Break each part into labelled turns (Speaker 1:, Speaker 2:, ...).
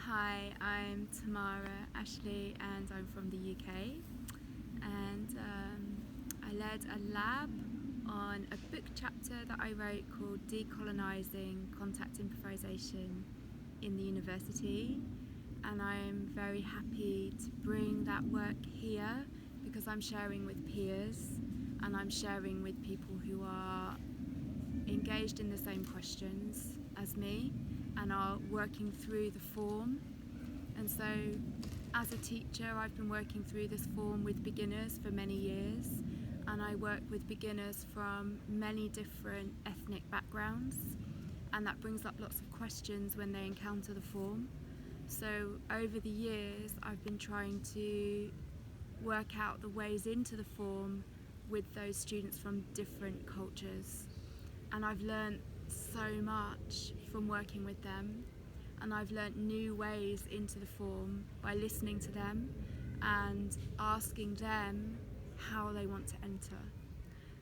Speaker 1: Hi, I'm Tamara Ashley and I'm from the UK, and I led a lab on a book chapter that I wrote called Decolonizing Contact Improvisation in the University, and I'm very happy to bring that work here because I'm sharing with peers and I'm sharing with people who are engaged in the same questions as me and are working through the form. And so as a teacher, I've been working through this form with beginners for many years, and I work with beginners from many different ethnic backgrounds, and that brings up lots of questions when they encounter the form. So over the years, I've been trying to work out the ways into the form with those students from different cultures. And I've learnt so much from working with them, and I've learnt new ways into the form by listening to them and asking them how they want to enter.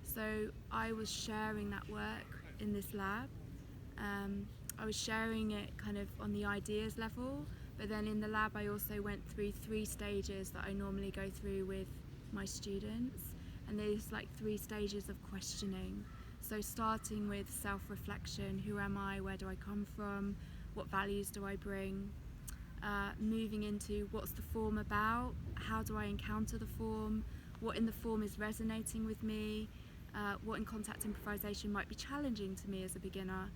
Speaker 1: So I was sharing that work in this lab. I was sharing it kind of on the ideas level, but then in the lab I also went through 3 stages that I normally go through with my students, and there's like 3 stages of questioning. So starting with self-reflection, who am I, where do I come from, what values do I bring, moving into what's the form about, how do I encounter the form, what in the form is resonating with me, what in contact improvisation might be challenging to me as a beginner,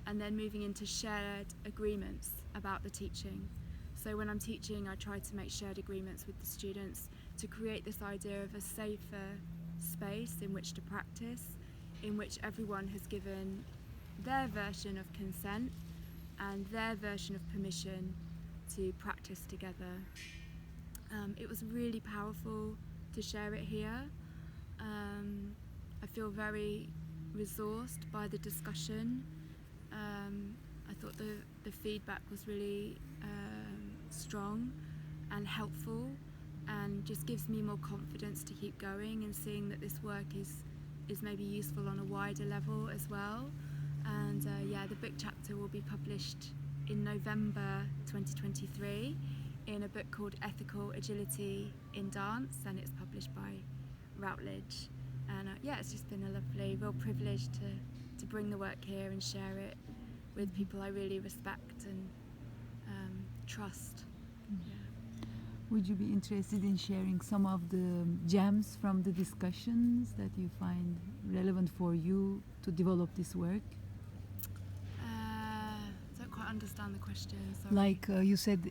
Speaker 1: and then moving into shared agreements about the teaching. So when I'm teaching, I try to make shared agreements with the students to create this idea of a safer space in which to practice, in which everyone has given their version of consent and their version of permission to practice together. It was really powerful to share it here. I feel very resourced by the discussion. I thought the feedback was really strong and helpful, and just gives me more confidence to keep going and seeing that this work is maybe useful on a wider level as well. And the book chapter will be published in November 2023 in a book called Ethical Agility in Dance, and it's published by Routledge. And it's just been a lovely, real privilege to bring the work here and share it with people I really respect and trust. Yeah.
Speaker 2: Would you be interested in sharing some of the gems from the discussions that you find relevant for you to develop this work?
Speaker 1: Don't quite understand the question, sorry.
Speaker 2: Like you said,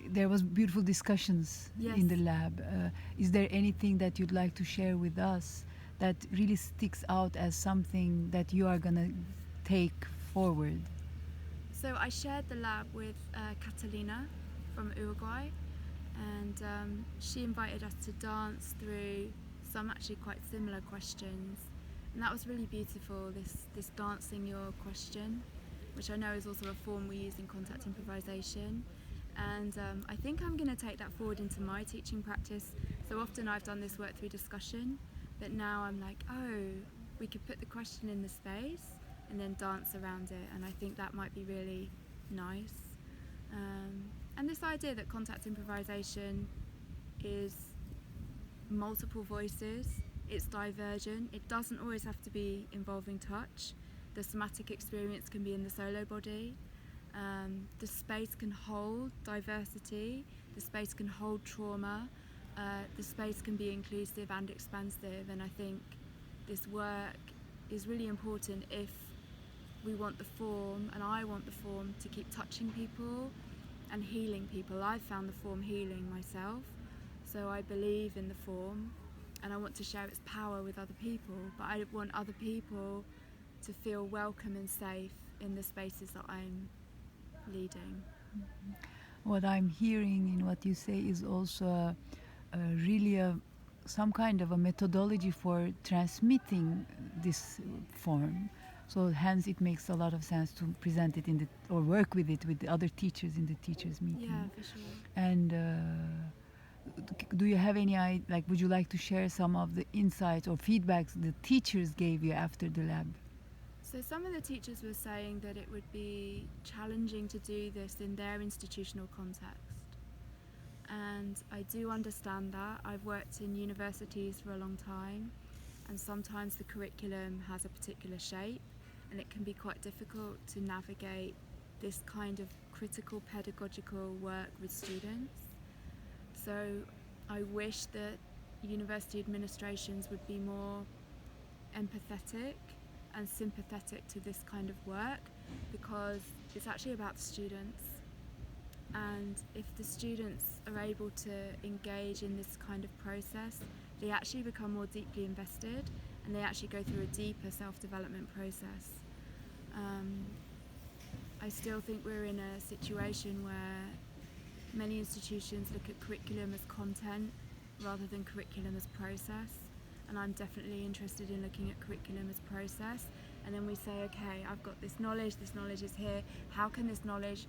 Speaker 2: there was beautiful discussions
Speaker 1: Yes.
Speaker 2: in the lab. Is there anything that you'd like to share with us that really sticks out as something that you are going to take forward?
Speaker 1: So I shared the lab with Catalina from Uruguay, and she invited us to dance through some actually quite similar questions, and that was really beautiful, this dancing your question, which I know is also a form we use in contact improvisation. And I think I'm going to take that forward into my teaching practice. So often I've done this work through discussion, but now I'm like, oh, we could put the question in the space and then dance around it, and I think that might be really nice. And this idea that contact improvisation is multiple voices, it's divergent, it doesn't always have to be involving touch. The somatic experience can be in the solo body. The space can hold diversity, the space can hold trauma, the space can be inclusive and expansive, and I think this work is really important if we want the form, and I want the form, to keep touching people and healing people. I've found the form healing myself, so I believe in the form and I want to share its power with other people, but I want other people to feel welcome and safe in the spaces that I'm leading.
Speaker 2: What I'm hearing in what you say is also really some kind of a methodology for transmitting this form. So hence it makes a lot of sense to present it or work with it with the other teachers in the teachers meeting.
Speaker 1: Yeah, for sure.
Speaker 2: And do you have any would you like to share some of the insights or feedbacks the teachers gave you after the lab?
Speaker 1: So some of the teachers were saying that it would be challenging to do this in their institutional context. And I do understand that. I've worked in universities for a long time, and sometimes the curriculum has a particular shape, and it can be quite difficult to navigate this kind of critical pedagogical work with students. So I wish that university administrations would be more empathetic and sympathetic to this kind of work, because it's actually about the students. And if the students are able to engage in this kind of process, they actually become more deeply invested, and they actually go through a deeper self-development process. I still think we're in a situation where many institutions look at curriculum as content rather than curriculum as process, and I'm definitely interested in looking at curriculum as process. And then we say, okay, I've got this knowledge is here, how can this knowledge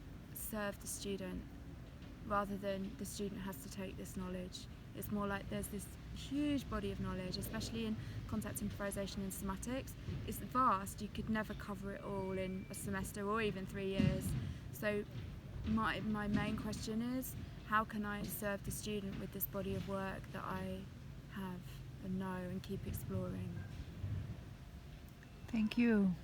Speaker 1: serve the student, rather than the student has to take this knowledge. It's more like there's this huge body of knowledge, especially in contact improvisation and somatics. It's vast, you could never cover it all in a semester or even 3 years. So my main question is, how can I serve the student with this body of work that I have and know and keep exploring?
Speaker 2: Thank you.